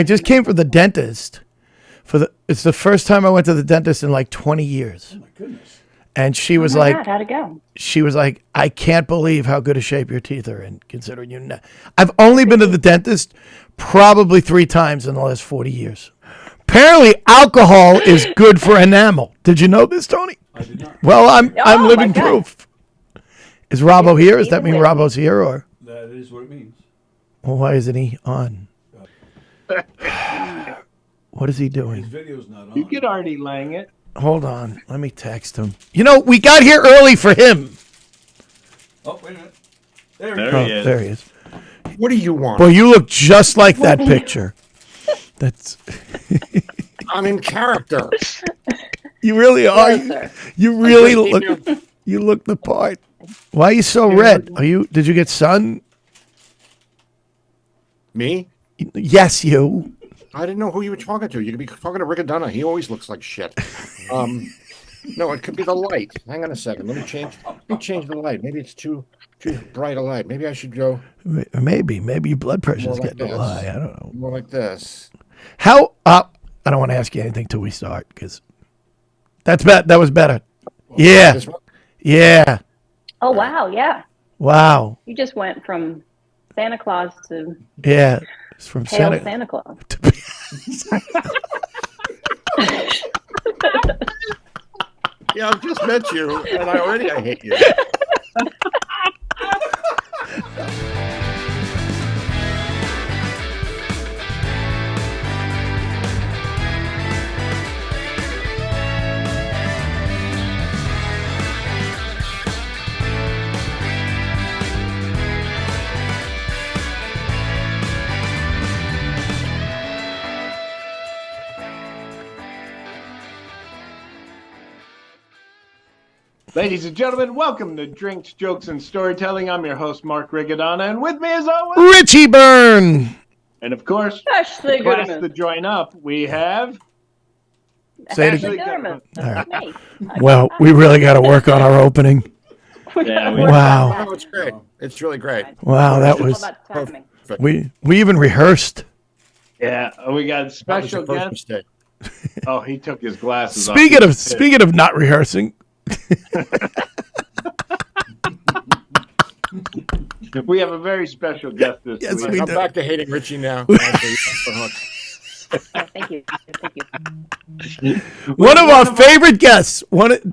I just came from the dentist. It's the first time I went to the dentist in like 20 years. Oh my goodness. And she was God, like, how'd it go? she was like, I can't believe how good a shape your teeth are in, considering I've only been to the dentist probably 3 times in the last 40 years. Apparently, alcohol is good for enamel. Did you know this, Tony? I did not. Well, I'm my living God. proof. Is Robbo here? Does that Even mean with- Robbo's here, or That is what it means. well, why isn't he on? What is he His doing? video's not on. You could already lang it. Hold on, let me text him. You know, we got here early for him. Oh, wait a minute. There There he he is. is. There he is. What do you want? Boy, you look just like that picture. That's I'm in character. you really are. Yes, sir. You really I just look. emailed- You look the part. Why are you so red? Are you? Did you get sun? Me? Yes, you. I didn't know who you were talking to. You could be talking to Riccadonna. He always looks like shit. No, it could be the light. Hang on a second. Let me change the light. Maybe it's too bright a light. Maybe I should go Maybe your blood pressure's More like getting this. high. I don't know. more like this. How? I don't want to ask you anything till we start because that's bad. That was better. Yeah, This one? yeah. Oh, wow. Yeah. Wow. You just went from Santa Claus to Yeah. It's from pale Santa. Santa Claus. Yeah, I've just met you, and I hate you. Ladies and gentlemen, welcome to Drinks, Jokes, and Storytelling. I'm your host, Mark Riccadonna, and with me as always, Richie Byrne. and of course, Ashley the class to Gutermuth. join up, we have Say it Ashley again. Gutermuth. All right. Me. Well, we really got to work on our opening. Yeah, Wow. Oh, it's great. It's really great. Wow, that All was. about timing. Perfect. We even rehearsed. yeah, we got That was special the first guest. mistake. Oh, he took his glasses off. Speaking of not rehearsing, We have a very special guest this Yes, week. we I'm do. back to hating Richie now. Actually, off the hook. Oh, thank you. Thank you. one of our favorite guests,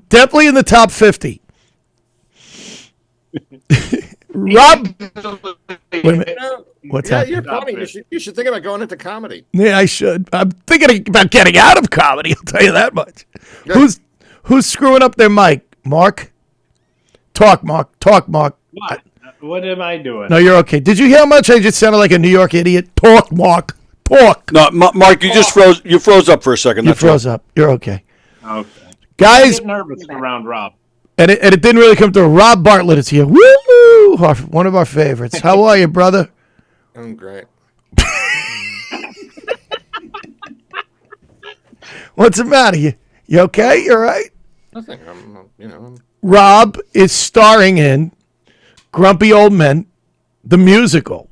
definitely in the top 50. Rob, wait a minute. You know, What's yeah, happening? you're funny. You should think about going into comedy. Yeah, I should. I'm thinking about getting out of comedy. I'll tell you that much. Good. Who's screwing up their mic? Mark. Talk, Mark. Talk, Mark. What? What am I doing? No, you're okay. Did you hear how much I just sounded like a New York idiot? Talk, Mark. Talk. No, Mark, you just froze. You froze up for a second. You That's all. froze up. You're okay, Okay. I guys. get nervous around Rob. And it didn't really come through. Rob Bartlett is here. Woo! One of our favorites. How are you, brother? I'm great. What's the matter? You okay? You all right? Nothing. I'm Rob is starring in Grumpy Old Men, the musical,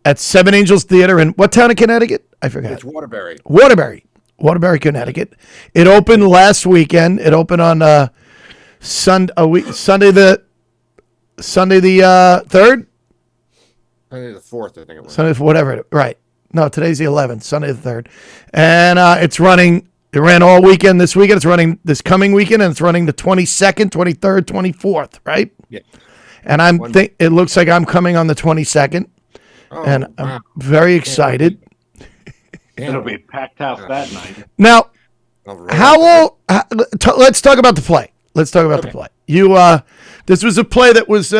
at Seven Angels Theater in what town in Connecticut? I forgot. It's Waterbury. Waterbury, Connecticut. It opened last weekend. It opened on Sunday the 3rd? Sunday the 4th, I think it was. Sunday, whatever. Right. No, today's the 11th, Sunday the 3rd. And it's running, it ran all weekend this weekend. It's running this coming weekend, and it's running the 22nd, 23rd, 24th, right? Yeah. And it looks like I'm coming on the 22nd, Oh, and I'm wow. very excited. It'll be a packed house that night. Now, All right. let's talk about the play. Let's talk about the play. This was a play that was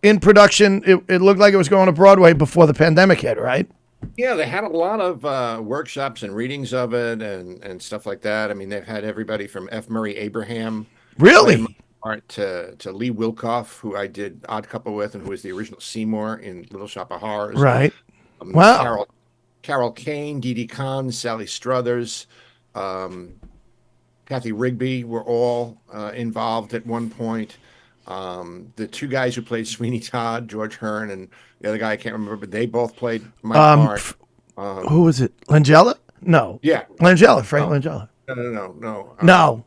in production. It looked like it was going to Broadway before the pandemic hit, right? Yeah, they had a lot of workshops and readings of it and stuff like that. I mean, they've had everybody from F. Murray Abraham Really? art to Lee Wilkoff, who I did Odd Couple with, and who was the original Seymour in Little Shop of Horrors. Right. Wow. Carol Kane, Dee Dee Kahn, Sally Struthers, Kathy Rigby were all involved at one point. The two guys who played Sweeney Todd, George Hearn, and the other guy I can't remember, but they both played my part. Who was it? Langella? No. Yeah. Langella. Frank Langella. No. No.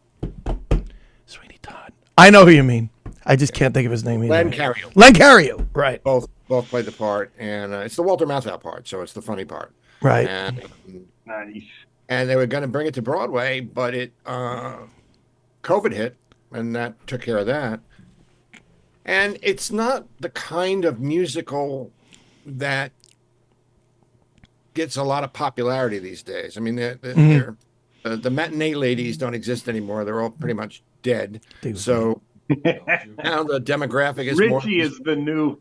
Sweeney Todd. I know who you mean. I just can't think of his name either. Len Cariou. Len Cariou. Right. Both played the part, and it's the Walter Matthau part, so it's the funny part. Right. And Nice. they were going to bring it to Broadway, but COVID hit, and that took care of that. And it's not the kind of musical that gets a lot of popularity these days. I mean, the matinee ladies don't exist anymore. They're all pretty much dead. So now the demographic is more. Richie is the new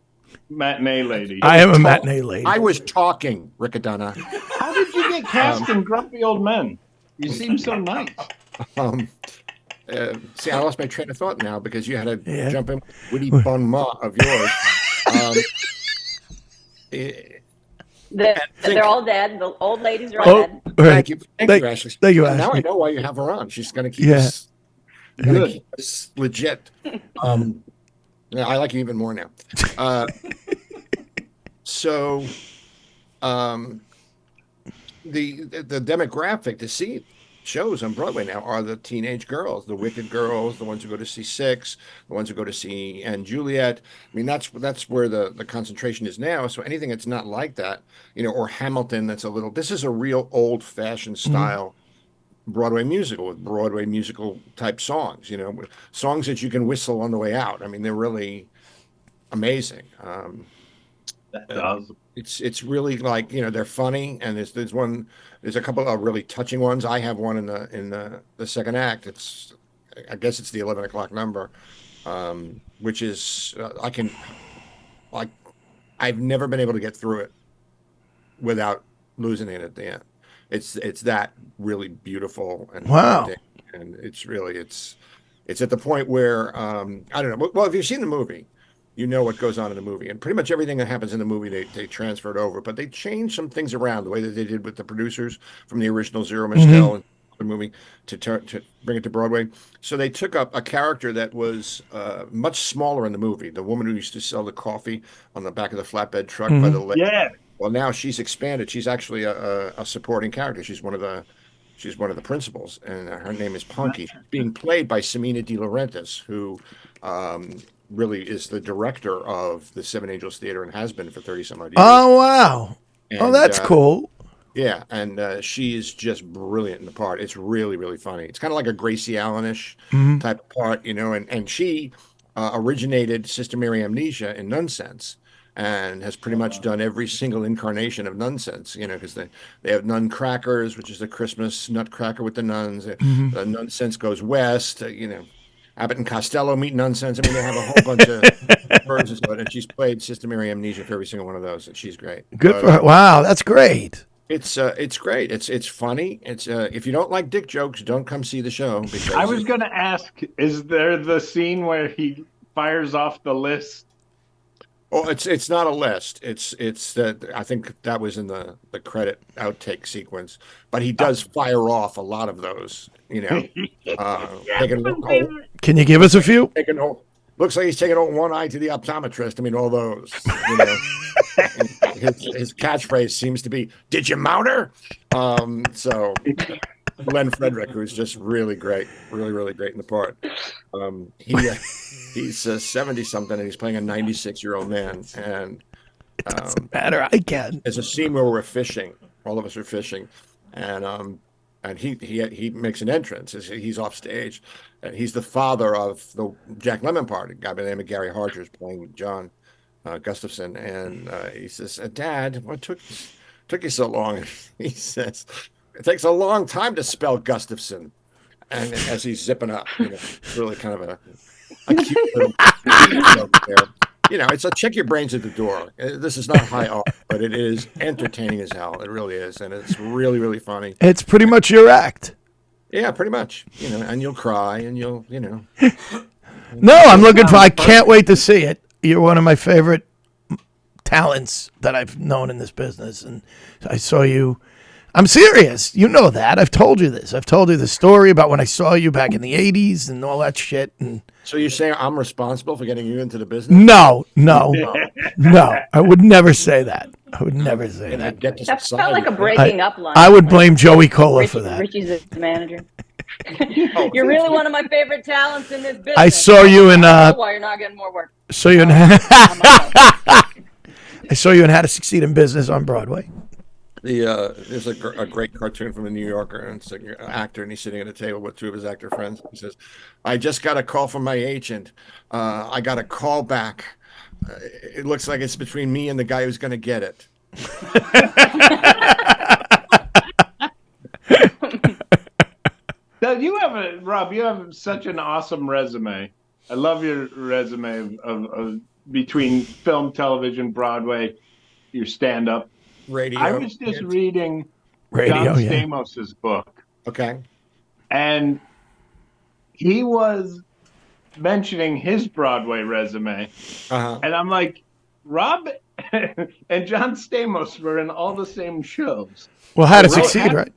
matinee lady. I am a matinee lady. I was talking, Riccadonna. How did you get cast in Grumpy Old Men? You seem so nice. See, I lost my train of thought now because you had to jump in witty bon mot of yours. They're all dead. The old ladies are all dead. Thank you. Thank you, Ashley. Thank you, Now Ashley. I know why you have her on. She's going to keep us legit. Yeah, I like you even more now. So, the demographic to see shows on Broadway now are the teenage girls, the wicked girls, the ones who go to see Six, the ones who go to see and Juliet. I mean, that's where the concentration is now. So anything that's not like that, or Hamilton, that's a little. This is a real old-fashioned style Broadway musical with Broadway musical type songs. With songs that you can whistle on the way out. I mean, they're really amazing. It's really like they're funny, and there's a couple of really touching ones. I have one in the second act. I guess it's the 11 o'clock number, which is I've never been able to get through it without losing it at the end. It's that really beautiful and wow, and it's at the point where I don't know. Well, if you've seen the movie, you know what goes on in the movie, and pretty much everything that happens in the movie they transferred over, but they changed some things around the way that they did with the producers from the original Zero Mostel and the movie to bring it to Broadway. So they took up a character that was much smaller in the movie, the woman who used to sell the coffee on the back of the flatbed truck by the lake. Yeah. Well, now she's expanded. She's actually a supporting character. She's one of the principals, and her name is Punky, being played by Semina De Laurentiis, who really is the director of the Seven Angels Theater and has been for 30 some odd years. Oh wow! And, that's cool. Yeah, and she is just brilliant in the part. It's really, really funny. It's kind of like a Gracie Allen-ish type of part, and she originated Sister Mary Amnesia in Nonsense, and has pretty much done every single incarnation of Nonsense, because they have Nun Crackers, which is the Christmas nutcracker with the nuns. The Nonsense Goes West, Abbott and Costello meet Nonsense. I mean, they have a whole bunch of versions of it, and she's played Sister Mary Amnesia for every single one of those, and she's great. Good for her. Wow, that's great. It's great. It's funny. It's if you don't like dick jokes, don't come see the show. Because I was going to ask, is there the scene where he fires off the list? Oh, it's not a list. It's that I think that was in the credit outtake sequence, but he does fire off a lot of those. Can you give us a few? Looks like he's taking one eye to the optometrist. I mean, all those. His catchphrase seems to be, "Did you mount her?" So Len Frederick, who's just really great, really, really great in the part. He's 70-something, and he's playing a 96-year-old man. And doesn't matter. I can. There's a scene where we're fishing. All of us are fishing, and he makes an entrance. He's off stage, and he's the father of the Jack Lemmon part. A guy by the name of Gary Hargers playing John Gustafson, and he says, "Dad, what took you so long?" He says, "It takes a long time to spell Gustafson." And as he's zipping up, it's really kind of a cute little joke there. It's a check your brains at the door. This is not high art, but it is entertaining as hell. It really is, and it's really, really funny. It's pretty much your act. Yeah, pretty much. And you'll cry, and you'll. No, I'm looking for. I can't wait to see it. You're one of my favorite talents that I've known in this business, and I saw you. I'm serious. You know that. I've told you this. I've told you the story about when I saw you back in the 80s and all that shit. And so you're saying I'm responsible for getting you into the business? No. I would never say that. I would never say And I that. get to That society. felt like a breaking up line. I would blame Joey Cola for that. Richie's the manager. You're really one of my favorite talents in this business. I saw you in. Why you're not getting more work? Saw you in. I saw you in How to Succeed in Business on Broadway. There's a great cartoon from the New Yorker, and it's an actor, and he's sitting at a table with two of his actor friends. He says, "I just got a call from my agent. I got a call back. It looks like it's between me and the guy who's going to get it." Now, Rob, you have such an awesome resume. I love your resume of between film, television, Broadway, your stand-up. Radio. I was just reading Radio, John yeah. Stamos' book, Okay. and he was mentioning his Broadway resume, Uh-huh. and I'm like, Rob and John Stamos were in all the same shows. Well, How to Well, Succeed, right?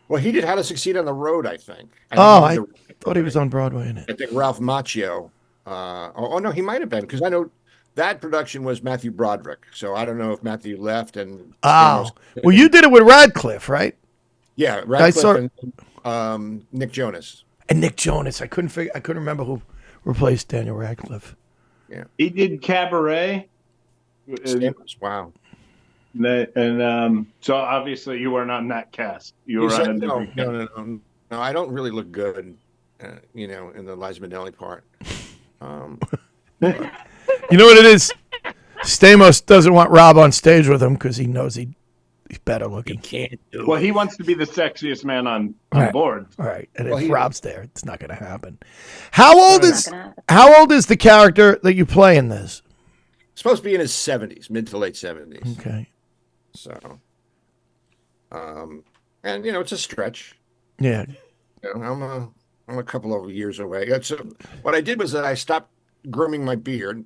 Well, he did How to Succeed on the Road, I think. I thought he was on Broadway in I it. think Ralph Macchio. No, he might have been, because I know that production was Matthew Broderick. So I don't know if Matthew left and. Oh, Stamos- well, you did it with Radcliffe, right? Yeah, Radcliffe saw- and Nick Jonas. And Nick Jonas. I couldn't remember who replaced Daniel Radcliffe. He did Cabaret. Stamos, wow. And so obviously you were not in that cast. You were on a different cast. No, I don't really look good, in the Liza Minnelli part. You know what it is? Stamos doesn't want Rob on stage with him because he knows he's better looking. Can't do Well, he wants to be the sexiest man on Right. board. All right, and Well, if he- Rob's there, it's not going to happen. How old Not is gonna happen. the character that you play in this? Supposed to be in his 70s, mid to late 70s. Okay, So, and it's a stretch. yeah, I'm a couple of years away. So what I did was that I stopped grooming my beard,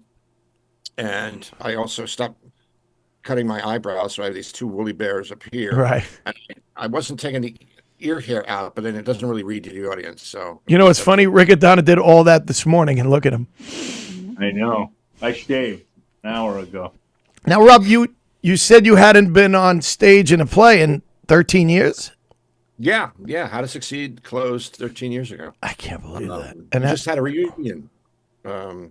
and I also stopped cutting my eyebrows. So I have these two woolly bears up here. right. And I wasn't taking the ear hair out, but then it doesn't really read to the audience. So You know what's funny? Riccadonna did all that this morning, and look at him. I know. I shaved an hour ago. Now, Rob, you said you hadn't been on stage in a play in 13 years. yeah. How to Succeed closed 13 years ago. I can't believe that. We And just had a reunion a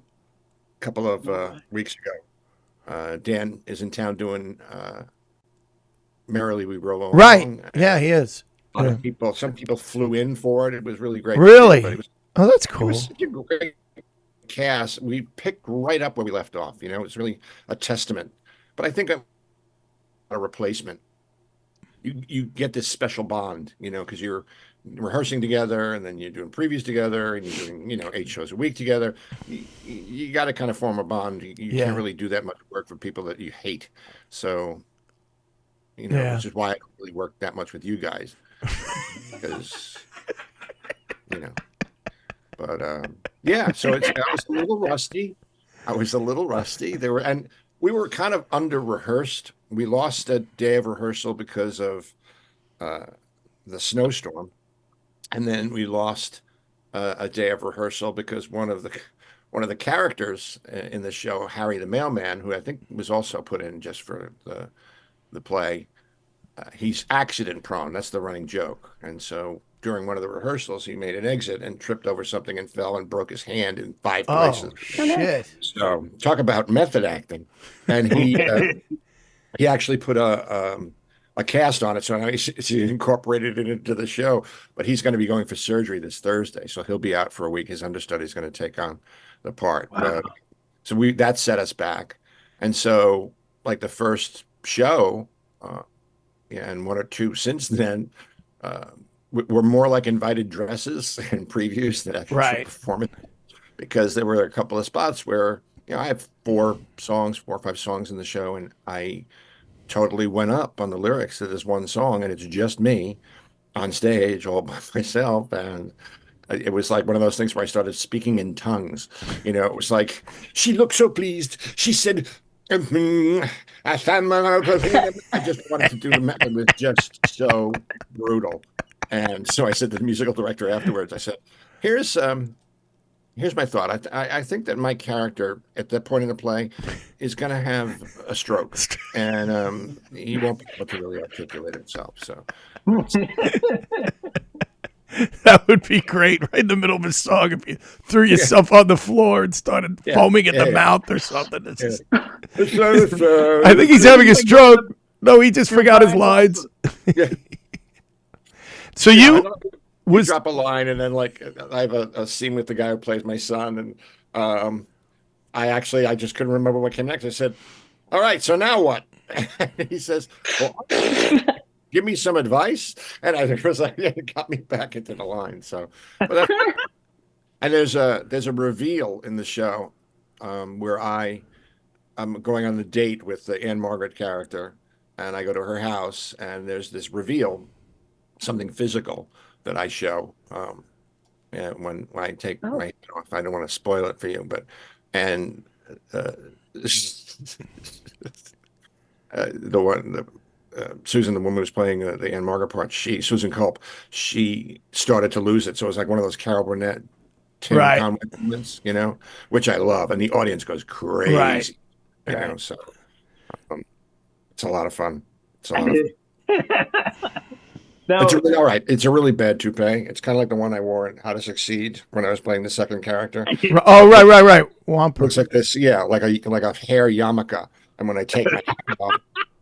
couple of weeks ago. Dan is in town doing Merrily We Roll Along. right, yeah, he is. A lot of people, some people flew in for it. It was really great. Really? But it was, Oh, that's it cool. was such a great cast. We picked right up where we left off. It was really a testament. But I think a replacement. You get this special bond, because you're rehearsing together, and then you're doing previews together, and you're doing 8 shows a week together. You got to kind of form a bond. You Yeah. can't really do that much work for people that you hate. So Yeah. which is why I don't really work that much with you guys, because but yeah. So I was a little rusty. We were kind of under rehearsed. We lost a day of rehearsal because of the snowstorm, and then we lost a day of rehearsal because one of the characters in the show, Harry the Mailman, who I think was also put in just for the play, he's accident prone. That's the running joke, and so during one of the rehearsals, he made an exit and tripped over something and fell and broke his hand in 5 places. Oh, shit. So talk about method acting, and he actually put a cast on it, so now he incorporated it into the show. But he's going to be going for surgery this Thursday, so he'll be out for a week. His understudy is going to take on the part. Wow. So that set us back, and so like the first show, and 1 or 2 since then. Were more like invited dresses and previews than actual Right. performance, because there were a couple of spots where I have 4 or 5 songs in the show, and I totally went up on the lyrics to this one song, and it's just me on stage all by myself, and it was like one of those things where I started speaking in tongues. It was like, she looked so pleased. She said, I just wanted to do the method. It was just so brutal. And so I said to the musical director afterwards, I said, here's here's my thought. I think that my character at that point in the play is going to have a stroke, and he won't be able to really articulate himself. So That would be great, right in the middle of a song, if you threw yourself on the floor and started foaming at the mouth or something. It's just, I think he's having a stroke. No, he just forgot his lines. So you drop a line, and then like I have a scene with the guy who plays my son, and I just couldn't remember what came next. I said, "All right, so now what?" And he says, "Well, give me some advice." And I was like, yeah, it got me back into the line. So, and there's a reveal in the show where I'm going on a date with the Anne Margaret character, and I go to her house, and there's this reveal, something physical that I show when I take my hat off. I don't want to spoil it for you, but Susan, the woman who was playing the Anne Margaret part, Susan Culp, she started to lose it. So it was like one of those Carol Burnett, Tim Conway moments, which I love, and the audience goes crazy. So it's a lot of fun. It's a lot of fun. All right. It's a really bad toupee. It's kind of like the one I wore in How to Succeed when I was playing the second character. Oh, right. Womper. Looks like this, like a hair yarmulke. And when I take my hat off,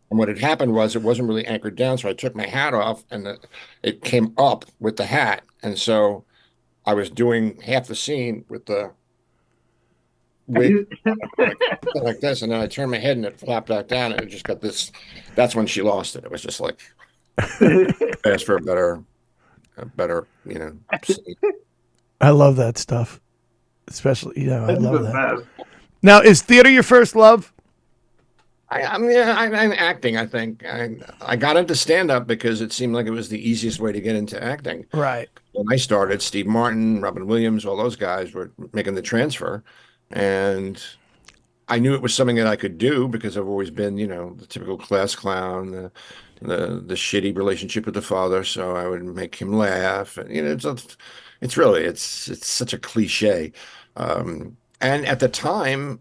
and what had happened was it wasn't really anchored down, so I took my hat off, and it came up with the hat, and so I was doing half the scene with the wig like this, and then I turned my head and it flapped back down, and it just got this. That's when she lost it. It was just like. Ask for a better, scene. I love that stuff, especially I love that. Now, is theater your first love? I'm acting. I think I got into stand up because it seemed like it was the easiest way to get into acting. Right. When I started, Steve Martin, Robin Williams, all those guys were making the transfer, and I knew it was something that I could do because I've always been, the typical class clown. The shitty relationship with the father, so I would make him laugh, and it's such a cliche. And at the time,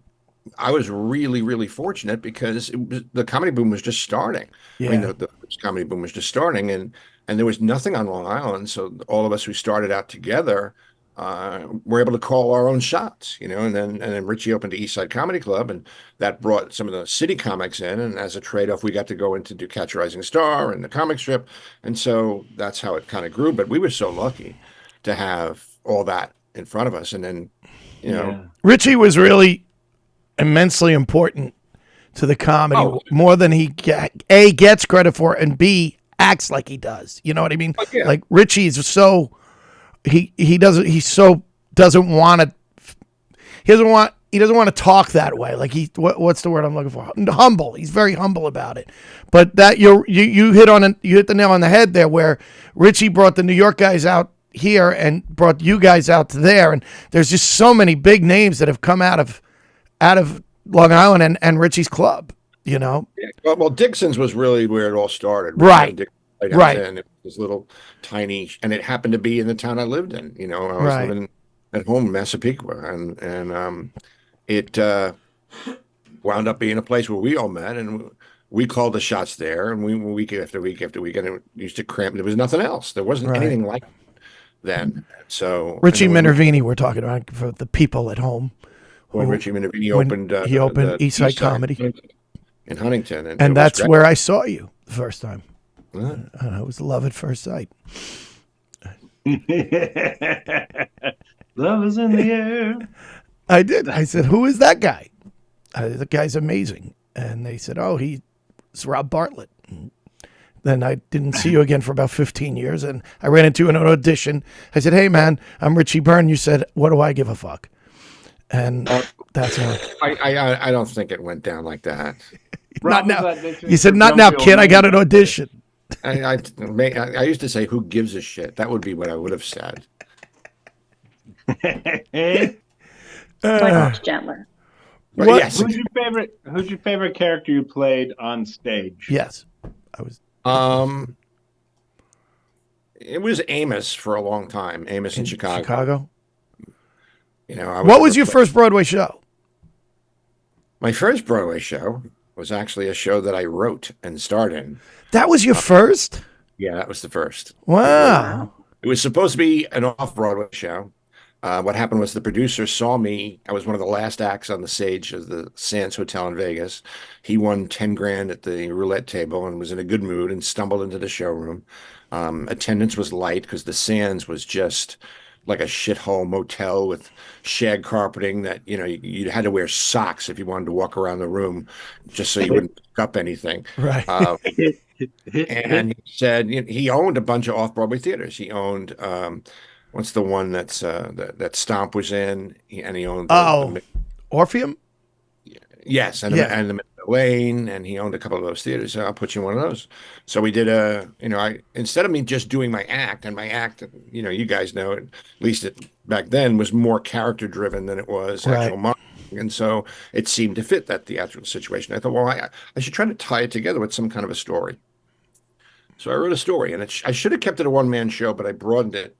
I was really, really fortunate because the comedy boom was just starting. Yeah. I mean, the comedy boom was just starting, and there was nothing on Long Island, so all of us who started out together were able to call our own shots, and then Richie opened the East Side Comedy Club, and that brought some of the city comics in, and as a trade-off, we got to go in to do Catch a Rising Star and the comic strip, and so that's how it kind of grew. But we were so lucky to have all that in front of us, and then, Richie was really immensely important to the comedy, more than he A, gets credit for, and B, acts like he does. You know what I mean? Like Richie's so. He doesn't want to talk that way. Like what's the word I'm looking for? Humble. He's very humble about it. But that you hit the nail on the head there, where Richie brought the New York guys out here and brought you guys out to there, and there's just so many big names that have come out of Long Island and Richie's club. Yeah. Well, Dixon's was really where it all started. Right. Right. And it was little tiny, and it happened to be in the town I lived in. I was living at home in Massapequa, and it wound up being a place where we all met, and we called the shots there, and we week after week after week, and it used to cramp. There was nothing else. There wasn't anything like it then. So Richie Minervini, we're talking about for the people at home. When Richie Minervini opened, he opened East Side Comedy in Huntington, and that's where I saw you the first time. It was love at first sight. Love is in the air. I did. I said, "Who is that guy?" The guy's amazing. And they said, "Oh, he's Rob Bartlett." Then I didn't see you again for about 15 years. And I ran into an audition. I said, "Hey, man, I'm Richie Byrne." You said, "What do I give a fuck?" And that's how. I don't think it went down like that. Not now. You said, "Not now, kid. I got an audition." I used to say, "Who gives a shit?" That would be what I would have said. Much gentler. Yes. Who's your favorite character you played on stage? Yes, I was. It was Amos for a long time. Amos in Chicago. What was your first Broadway show? My first Broadway show was actually a show that I wrote and starred in. That was your first? Yeah, that was the first. Wow. It was supposed to be an off-Broadway show. What happened was the producer saw me. I was one of the last acts on the stage of the Sands Hotel in Vegas. He won 10 grand at the roulette table and was in a good mood and stumbled into the showroom. Attendance was light because the Sands was just like a shithole motel with shag carpeting that, you had to wear socks if you wanted to walk around the room just so you wouldn't pick up anything. Right. And he said he owned a bunch of off-Broadway theaters. He owned what's the one that's that Stomp was in, and he owned Orpheum? Yes, and the Lane, and he owned a couple of those theaters. So I'll put you in one of those. So we did instead of me just doing my act, and my act, you guys know it, at least back then was more character driven than it was actual marketing. And so it seemed to fit that theatrical situation. I thought, well, I should try to tie it together with some kind of a story. So I wrote a story, and I should have kept it a one-man show, but I broadened it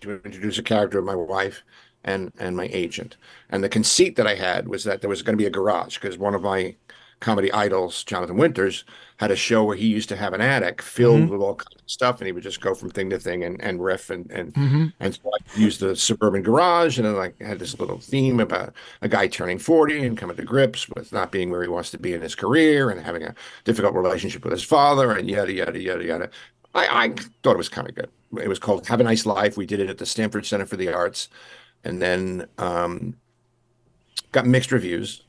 to introduce a character of my wife and my agent. And the conceit that I had was that there was going to be a garage because one of my comedy idols, Jonathan Winters, had a show where he used to have an attic filled with all kinds of stuff, and he would just go from thing to thing and riff and so I used the suburban garage, and then I had this little theme about a guy turning 40 and coming to grips with not being where he wants to be in his career and having a difficult relationship with his father and yada yada yada yada. I thought it was kind of good. It was called Have a Nice Life. We did it at the Stanford Center for the Arts, and then got mixed reviews.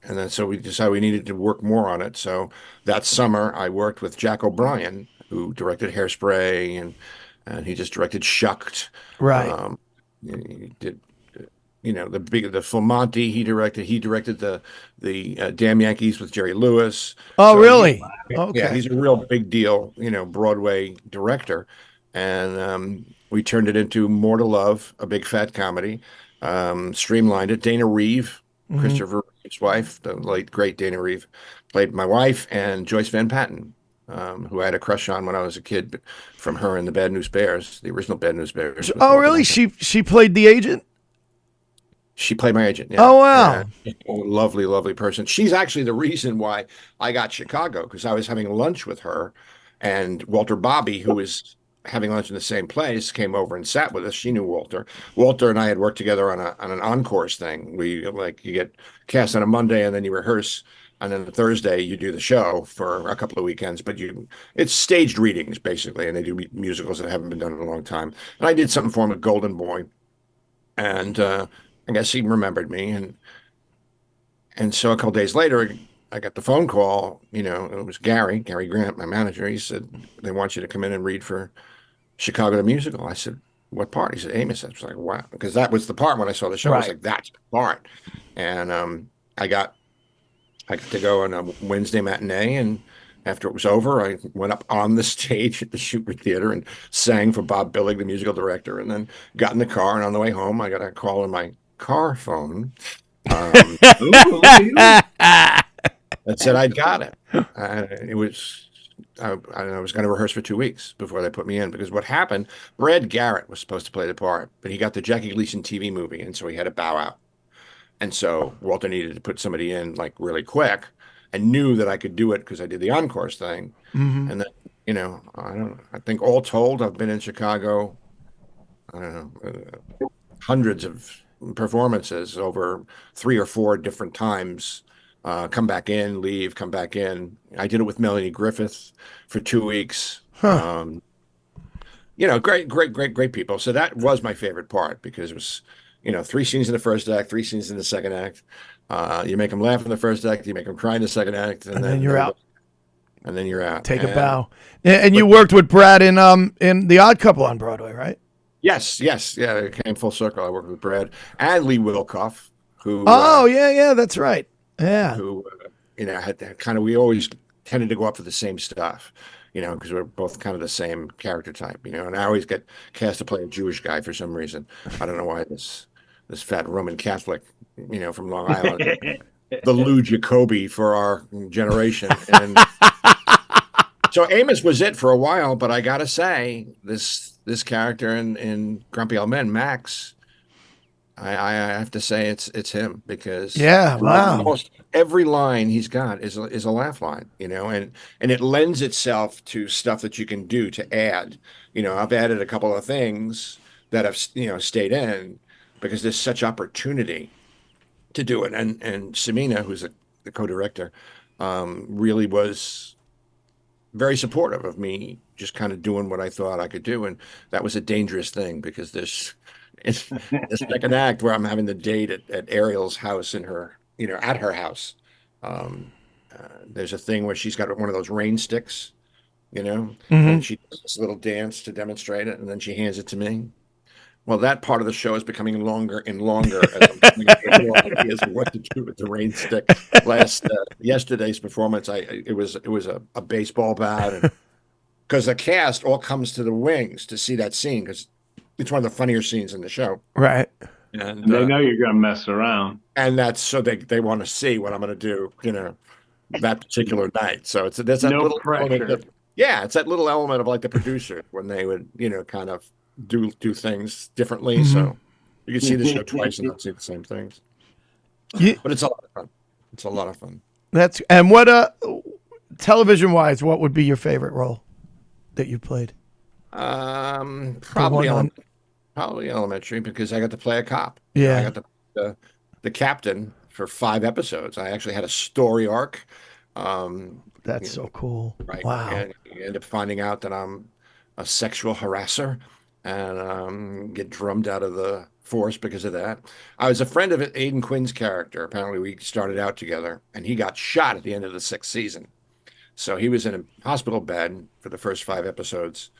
And then so we decided we needed to work more on it. So that summer I worked with Jack O'Brien, who directed Hairspray, and he just directed Shucked. Right. He did, the Full Monty. He directed the Damn Yankees with Jerry Lewis. Oh, so really? Okay. Yeah, he's a real big deal, Broadway director. And we turned it into More to Love, a big fat comedy. Streamlined it. Dana Reeve, Christopher Reeve's wife, the late great Dana Reeve, played my wife, and Joyce Van Patten, who I had a crush on when I was a kid, but from her in the Bad News Bears, the original Bad News Bears. Oh, really? She played the agent? She played my agent. Yeah. Oh, wow. Lovely, lovely person. She's actually the reason why I got Chicago, because I was having lunch with her, and Walter Bobby, who was having lunch in the same place, came over and sat with us. She knew Walter. Walter and I had worked together on an encores thing. You get cast on a Monday and then you rehearse, and then the Thursday you do the show for a couple of weekends. But it's staged readings basically, and they do musicals that haven't been done in a long time. And I did something for him at Golden Boy, and I guess he remembered me, and so a couple days later, I got the phone call. It was Gary Grant, my manager. He said, they want you to come in and read for Chicago the Musical. I said, what part? He said, Amos. I was like, wow. Because that was the part when I saw the show. I was like, that's the part. And I got to go on a Wednesday matinee, and after it was over, I went up on the stage at the Shubert Theater and sang for Bob Billig, the musical director, and then got in the car, and on the way home, I got a call on my car phone that said I'd got it. It was I was going to rehearse for 2 weeks before they put me in, because what happened, Brad Garrett was supposed to play the part, but he got the Jackie Gleason TV movie, and so he had to bow out. And so Walter needed to put somebody in like really quick, and knew that I could do it because I did the encores thing. And then, I think all told, I've been in Chicago, I don't know, hundreds of performances over 3 or 4 different times. Come back in, leave, come back in. I did it with Melanie Griffith for 2 weeks. Great people. So that was my favorite part, because it was, 3 scenes in the first act, 3 scenes in the second act. You make them laugh in the first act, you make them cry in the second act, and then you're out. And then you're out. Take a bow. And you worked with Brad in The Odd Couple on Broadway, right? Yes. Yeah, it came full circle. I worked with Brad and Lee Wilkoff, who. Yeah, that's right. Yeah. Who, had that kind of, we always tended to go up for the same stuff, because we're both kind of the same character type, and I always get cast to play a Jewish guy for some reason. I don't know why this fat Roman Catholic, from Long Island, the Lou Jacoby for our generation. And so Amos was it for a while, but I got to say, this character in Grumpy Old Men, Max, I have to say it's him because Yeah, wow. almost every line he's got is a laugh line, and it lends itself to stuff that you can do to add. I've added a couple of things that have stayed in because there's such opportunity to do it, and Samina, who's the co-director, really was very supportive of me just kind of doing what I thought I could do. And that was a dangerous thing because it's the second act where I'm having the date at Ariel's house at her house. Um, there's a thing where she's got one of those rain sticks, Hmm. and she does this little dance to demonstrate it, and then she hands it to me. Well, that part of the show is becoming longer and longer as I'm coming up with more ideas of what to do with the rain stick. Yesterday's performance, it was a baseball bat, and because the cast all comes to the wings to see that scene because it's one of the funnier scenes in the show, Right. and And they know you're going to mess around. that's so they want to see what I'm going to do, that particular night. So there's that No little element pressure. it's that little element of like the producer when they would kind of do things differently. Hmm. So you can see the show twice and not see the same things. Yeah, But it's a lot of fun. It's a lot of fun. and what television wise, what would be your favorite role that you played? Probably one on- probably elementary because I got to play a cop. Yeah. I got to play the captain for 5 episodes. I actually had a story arc. That's so cool. Right. Wow. And you end up finding out that I'm a sexual harasser and get drummed out of the force because of that. I was a friend of Aidan Quinn's character. Apparently, we started out together, and he got shot at the end of the 6th season. So he was in a hospital bed for the first 5 episodes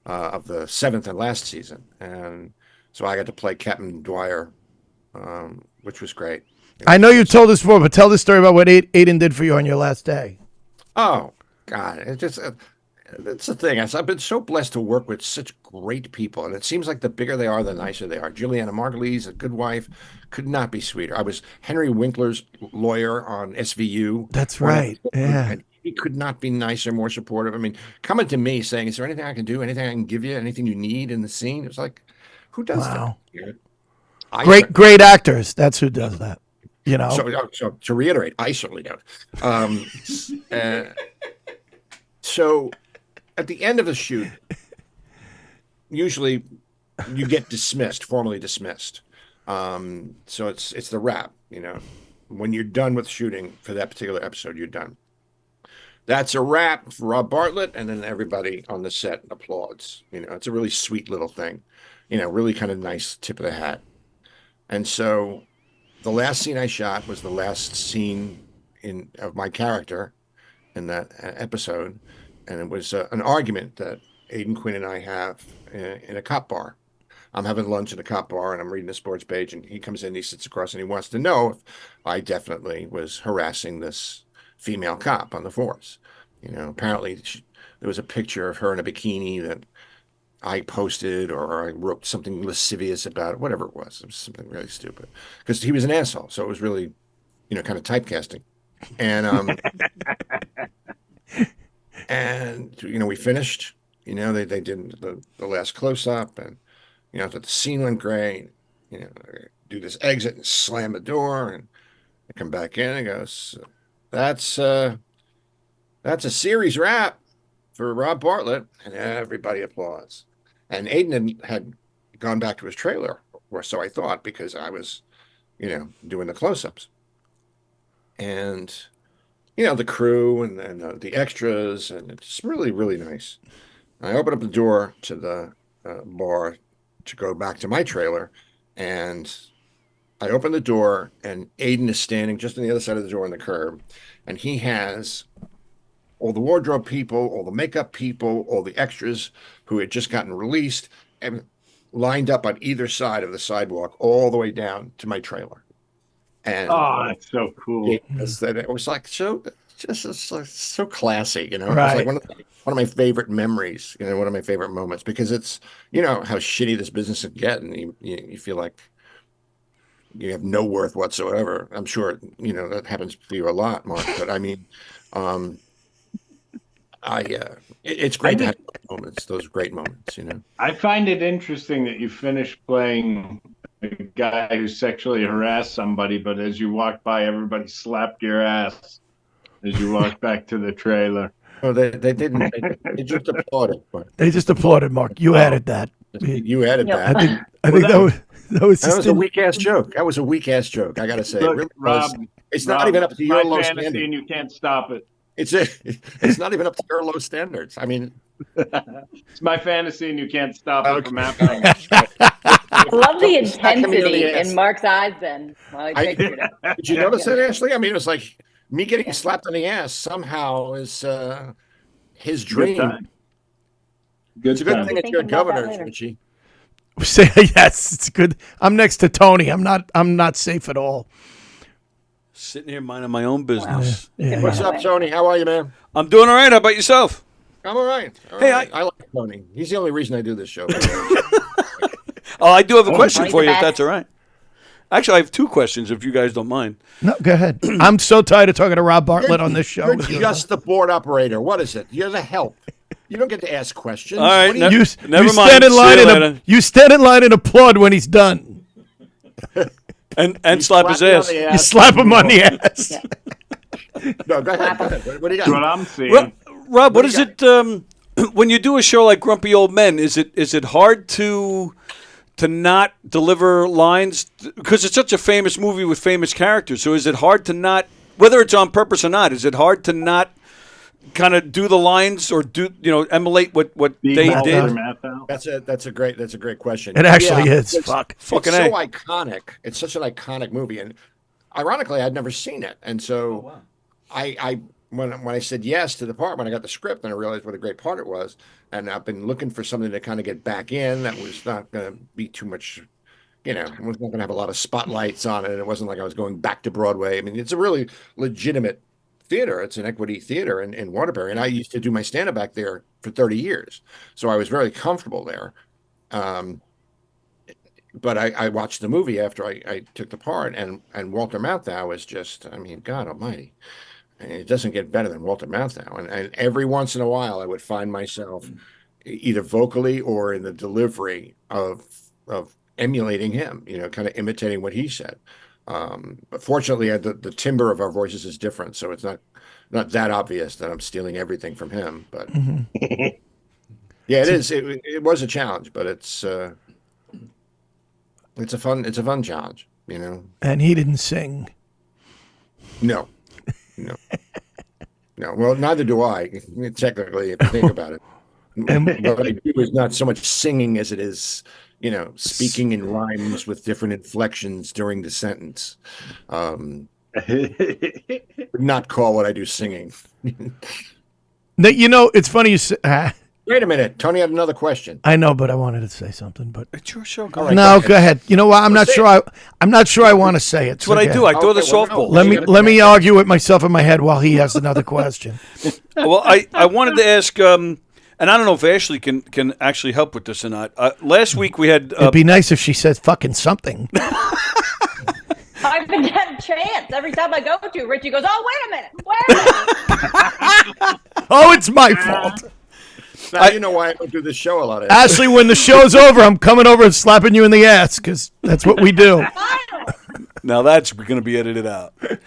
of the 7th and last season. And so I got to play Captain Dwyer, which was great. I know you told us before, but tell the story about what Aiden did for you on your last day. Oh, God. That's the thing. I've been so blessed to work with such great people. And it seems like the bigger they are, the nicer they are. Juliana Margulies, a good wife, could not be sweeter. I was Henry Winkler's lawyer on SVU. That's right. Yeah. And he could not be nicer, more supportive. I mean, coming to me saying, is there anything I can do? Anything I can give you? Anything you need in the scene? It was like, who does Wow. that? Great actors. That's who does that. So to reiterate, I certainly don't. Uh, so at the end of the shoot, usually you get formally dismissed. So it's the wrap. When you're done with shooting for that particular episode, you're done. That's a wrap for Rob Bartlett, and then everybody on the set applauds. It's a really sweet little thing. Really kind of nice tip of the hat. And so the last scene I shot was the last scene of my character in that episode, and it was an argument that Aidan Quinn and I have in a cop bar. I'm having lunch in a cop bar, and I'm reading a sports page, and he comes in, he sits across, and he wants to know if I definitely was harassing this female cop on the force. Apparently there was a picture of her in a bikini that I posted, or I wrote something lascivious about it, whatever it was. It was something really stupid because he was an asshole. So it was really, kind of typecasting. And we finished. They did the last close up, and that the scene went great. Do this exit and slam the door, and I come back in and goes, that's a series wrap for Rob Bartlett, and everybody applauds. And Aiden had gone back to his trailer, or so I thought, because I was, doing the close-ups. And, the crew and the extras, and it's really, really nice. I opened up the door to the bar to go back to my trailer, and I opened the door, and Aiden is standing just on the other side of the door on the curb, and he has all the wardrobe people, all the makeup people, all the extras who had just gotten released and lined up on either side of the sidewalk all the way down to my trailer. And that's so cool. it was like so classy, It was Right. like one of my favorite memories, one of my favorite moments, because it's how shitty this business can get, and you feel like you have no worth whatsoever. I'm sure that happens to you a lot, Mark. But I mean, it's great to have those great moments. I find it interesting that you finished playing a guy who sexually harassed somebody, but as you walked by, everybody slapped your ass as you walked back to the trailer. Oh, they didn't. They just applauded. But They just applauded, Mark. You added that. you added Yep. that. I think that was That was a just weak ass joke. That was a weak ass joke. I gotta say, it Look, really Rob, was. It's not even up to your my low fantasy, standards. and you can't stop it. It's not even up to your low standards. I mean, It's my fantasy, and you can't stop it from happening. I love the Smack him in the intensity ass. in Mark's eyes then while I pictured it. did you notice that, Ashley? I mean, it was like me getting slapped on the ass somehow is his Good dream. time. Good It's a good time. thing it's Think your about that governor, later. Richie. say yes. It's good. I'm next to Tony. I'm not safe at all. Sitting here minding my own business. Yeah. What's up, Tony? How are you, man? I'm doing all right. How about yourself? I'm all right. All Hey, right. I like Tony. He's the only reason I do this show. Oh, I do have a question Tony's for the you, if best. that's all right. Actually, I have two questions, if you guys don't mind. No, go ahead. I'm so tired of talking to Rob Bartlett on this show. You're just the board operator. What is it? You're the help. You don't get to ask questions. All right, What do you- You, Never you mind. stand in See line you and later. you stand in line and applaud when he's done. And slap his Slap you on ass. the You ass. slap him on the ass. No, go ahead. Go ahead. What do you That's what got? I'm seeing. Rob, what do is you it? When you do a show like Grumpy Old Men, is it hard to not deliver lines because it's such a famous movie with famous characters? So is it hard to not, whether it's on purpose or not, is it hard to not kind of do the lines or emulate what Be they Walter did? Matthau. That's a great question. It actually Yeah, is. It's, Fuck. Fucking it's so A. iconic. It's such an iconic movie, and ironically, I'd never seen it, and so I when I said yes to the part when I got the script and I realized what a great part it was, and I've been looking for something to kind of get back in that was not going to be too much. It was not going to have a lot of spotlights on it. And it wasn't like I was going back to Broadway. I mean, it's a really legitimate theater. It's an equity theater in Waterbury. And I used to do my stand-up back there for 30 years. So I was very comfortable there. But I watched the movie after I took the part. And Walter Matthau is just, I mean, God almighty. And it doesn't get better than Walter Matthau. And every once in a while, I would find myself either vocally or in the delivery of emulating him, kind of imitating what he said. But fortunately, the timbre of our voices is different, so it's not that obvious that I'm stealing everything from him. But yeah, it is. It was a challenge, but it's a fun challenge. And he didn't sing. No. Well, neither do I. Technically, if you think about it, what I do is not so much singing as it is. Speaking in rhymes with different inflections during the sentence. Would not call what I do singing. It's funny you say. Wait a minute. Tony had another question. I know, but I wanted to say something. But It's your show. All right, no, go ahead. You know what? I'm not say sure. I'm not sure I want to say it. That's what I do. I throw the softball. Let me argue with myself in my head while he has another question. Well, I wanted to ask, and I don't know if Ashley can actually help with this or not. Last week we had. It'd be nice if she said fucking something. I've been getting a chance every time I go to. Richie goes, "Oh, wait a minute. Oh, it's my fault. Now you know why I don't do this show a lot. Ashley, when the show's over, I'm coming over and slapping you in the ass because that's what we do. Now that's going to be edited out. You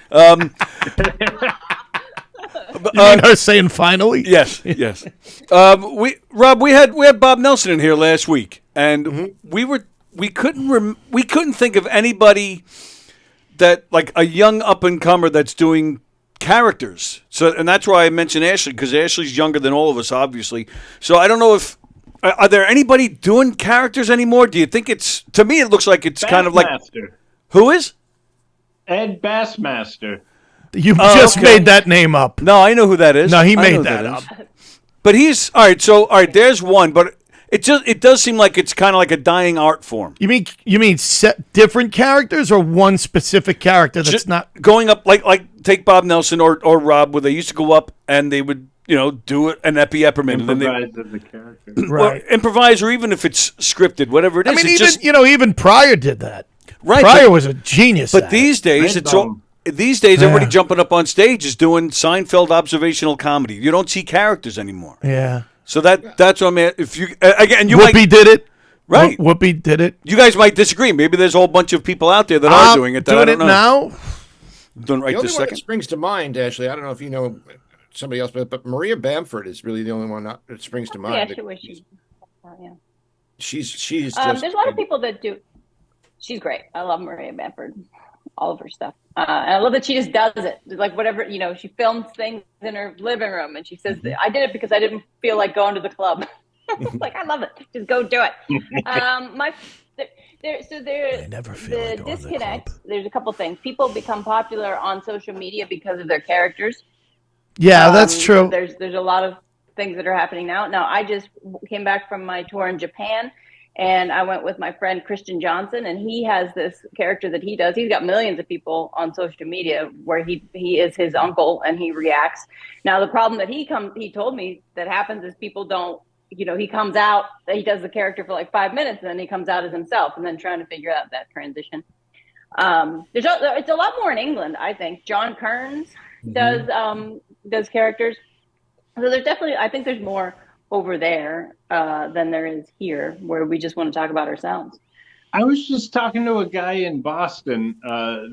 mean her saying finally? Yes. Rob, we had Bob Nelson in here last week, and we couldn't think of anybody that like a young up and comer that's doing characters. So, and that's why I mentioned Ashley, because Ashley's younger than all of us, obviously. So I don't know if are there anybody doing characters anymore? Do you think it's? To me, it looks like it's kind of like who is Ed Bassmaster. You just okay. made that name up. No, I know who that is. No, he I know made who that is. up. But he's all right. So all right, there's one, but it does seem like it's kind of like a dying art form. You mean set different characters or one specific character that's not going up like take Bob Nelson or Rob, where they used to go up and they would do it an epi-eppermint and then they Improvise as the character. right? or improvise, or even if it's scripted, whatever it is. I mean, it even just, even Pryor did that. right. Pryor was a genius. But at these days, it's all. These days, everybody jumping up on stage is doing Seinfeld observational comedy. You don't see characters anymore. it. Yeah. So that's what I mean. If you again, you Whoopi might did it. Right. Whoopi did it. You guys might disagree. Maybe there's a whole bunch of people out there that are doing it that I don't know. Now? Doing it right The only this one that second. springs to mind, Ashley, I don't know if you know somebody else, but Maria Bamford is really the only one that springs to mind. Yeah, she was. Yeah. She's just. There's a lot of people that do. She's great. I love Maria Bamford, all of her stuff. And I love that she just does it. Like whatever, she films things in her living room and she says, I did it because I didn't feel like going to the club. Like, I love it. Just go do it. I never feel like going to the disconnect. club. There's a couple things. People become popular on social media because of their characters. Yeah, that's true. There's a lot of things that are happening now. Now, I just came back from my tour in Japan, and I went with my friend Christian Johnson, and he has this character that he does. He's got millions of people on social media where he is his uncle and he reacts. Now, the problem that he told me that happens is people don't, he comes out, he does the character for like 5 minutes, and then he comes out as himself, and then trying to figure out that transition. It's a lot more in England, I think. John Kearns does characters. So there's definitely, I think there's more over there than there is here, where we just want to talk about ourselves. I was just talking to a guy in Boston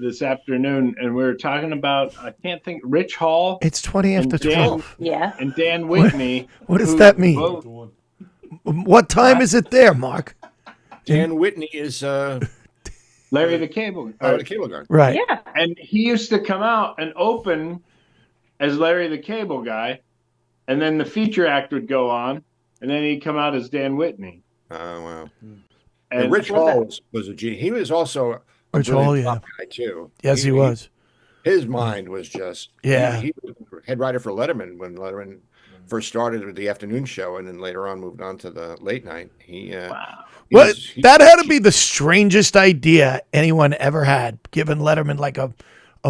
this afternoon, and we were talking about, I can't think, Rich Hall. It's 20 after 12. Yeah. And Dan Whitney. What does that mean? What time is it there, Mark? Dan Whitney is Larry the Cable the Cable Guy. Right. Yeah. And he used to come out and open as Larry the Cable Guy, and then the feature act would go on, and then he'd come out as Dan Whitney. Oh, wow. And Rich Hall was a genius. He was also a Rich Hall, brilliant guy, too. Yes, he was. His mind was just... Yeah. He was head writer for Letterman when Letterman first started with the afternoon show, and then later on moved on to the late night. Wow. That had to be the strangest idea anyone ever had, giving Letterman like a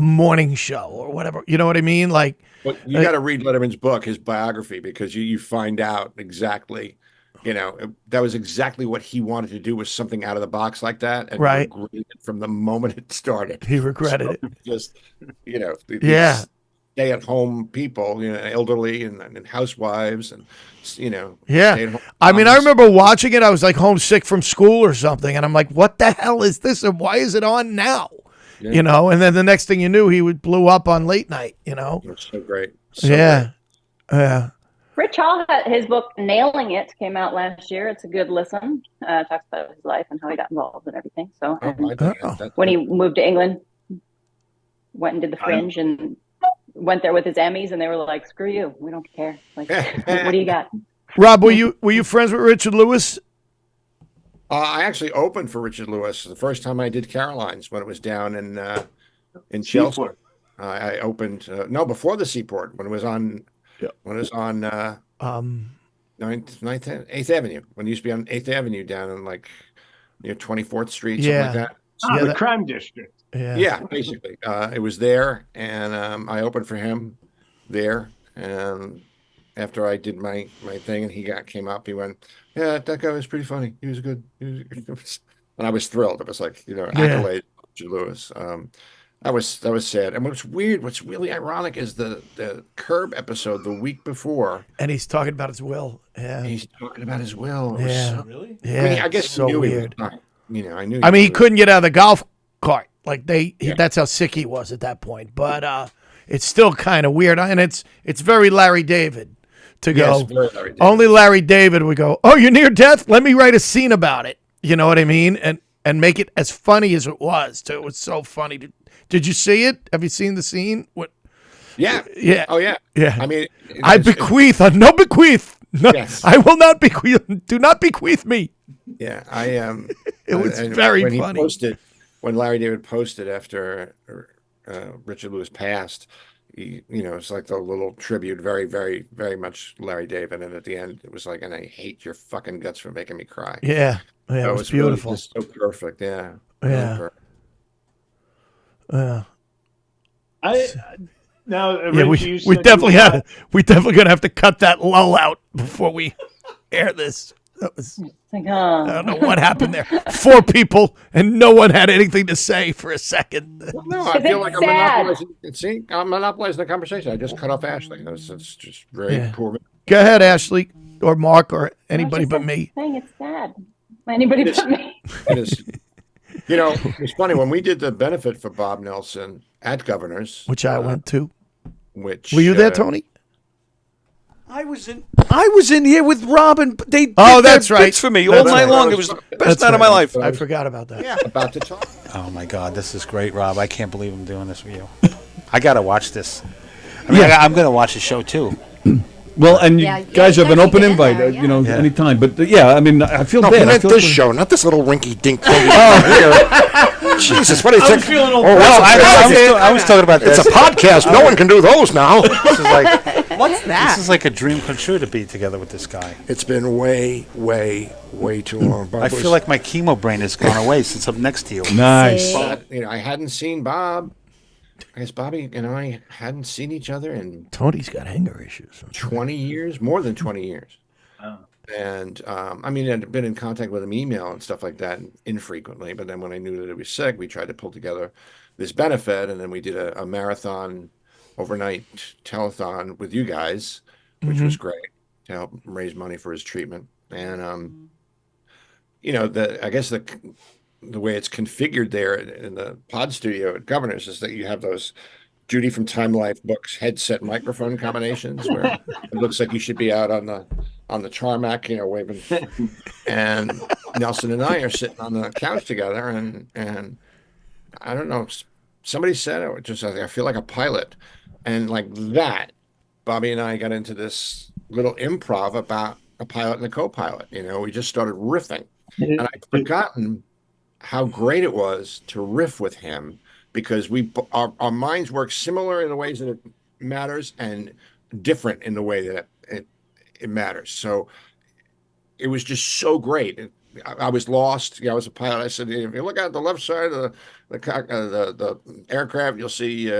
morning show or whatever. You know what I mean? Like, but you got to read Letterman's book, his biography, because you find out exactly, that was exactly what he wanted to do, was something out of the box like that. And right. From the moment it started. He regretted it. Just, yeah. Stay-at-home people, elderly and housewives and, Yeah. I mean, I remember watching it. I was like homesick from school or something. And I'm like, what the hell is this? And why is it on now? Yeah. And then the next thing you knew, he blew up on late night, It's so great. Yeah. Yeah. Rich Hall had his book, Nailing It, came out last year. It's a good listen. Talks about his life and how he got involved and everything. So when he moved to England, went and did the Fringe and went there with his Emmys, and they were like, "Screw you, we don't care. Like, what do you got?" Rob, were you friends with Richard Lewis? I actually opened for Richard Lewis the first time I did Caroline's when it was down in Chelsea. I opened before the Seaport when it was on. Yeah. When it was on 8th Avenue, when it used to be on 8th Avenue down in like near 24th Street, something like that. The crime district. Yeah, basically. It was there, and I opened for him there. And after I did my thing, and he came up, he went, "Yeah, that guy was pretty funny. He was good." And I was thrilled. It was like, accolade to Lewis. That was sad. And what's weird, what's really ironic is the Curb episode the week before. And he's talking about his will. Yeah. He's talking about his will. Really? Yeah. I mean, I guess so he knew weird. I knew. I mean, he couldn't get out of the golf cart. Like that's how sick he was at that point. But it's still kind of weird. And it's very Larry David to go. Very Larry David. Only Larry David would go, "Oh, you're near death? Let me write a scene about it." You know what I mean? And make it as funny as it was, too. It was so funny. Did you see it? Have you seen the scene? What? Yeah. Yeah. Oh, yeah. Yeah. I mean, I bequeath. No bequeath. No, yes. I will not bequeath. Do not bequeath me. Yeah. It was very funny. When Larry David posted after Richard Lewis passed, it's like the little tribute, very, very, very much Larry David. And at the end, it was like, "And I hate your fucking guts for making me cry." Yeah. Yeah. So it was beautiful. Really just so perfect. Yeah. Yeah. Really perfect. We definitely gonna have to cut that lull out before we air this. That was, I don't know what happened there. 4 people and no one had anything to say for a second. No, I feel like I'm monopolizing the conversation. I just cut off Ashley. It's just very poor. Go ahead, Ashley or Mark or anybody but me. Saying it's sad. Anybody but me. It is. You know, it's funny when we did the benefit for Bob Nelson at Governor's, Which I went to. which Were you there, Tony? I was in here with Rob, and they did that's their right. bits for me That's all night right. long. It was the best That's night of right. my life. I forgot about that. Yeah, about to talk. Oh my God, this is great, Rob. I can't believe I'm doing this with you. I gotta watch this. I mean, I'm gonna watch the show too. Well, and you Yeah, guys have an definitely open get in invite, there, you know, yeah. anytime. But yeah, I mean, I feel No, bad. he I meant feel this for- show, not this little rinky dink thing here. Jesus, what do you think? feeling old. Oh, well, I was talking about this. it's a podcast. No one can do those now. This is like What's that? this is like a dream come true to be together with this guy. It's been way, way, way too long. Bob I was- feel like my chemo brain has gone away since I'm next to you. Nice. But, I hadn't seen Bob. I guess Bobby and I hadn't seen each other in Tony's got anger issues. 20 years, more than 20 years. And I mean, I'd been in contact with him, email and stuff like that, infrequently. But then when I knew that he was sick, we tried to pull together this benefit, and then we did a marathon, overnight telethon with you guys, which was great to help raise money for his treatment. And I guess the way it's configured there in the pod studio at Governor's is that you have those Judy from Time Life books headset microphone combinations where it looks like you should be out on the tarmac, waving. And Nelson and I are sitting on the couch together, and I don't know, somebody said it, just I feel like a pilot, and like that, Bobby and I got into this little improv about a pilot and a co-pilot. We just started riffing, and I'd forgotten how great it was to riff with him, because our minds work similar in the ways that it matters and different in the way that it matters. So it was just so great. I was lost. I was a pilot. I said, if you look out the left side of the aircraft, you'll see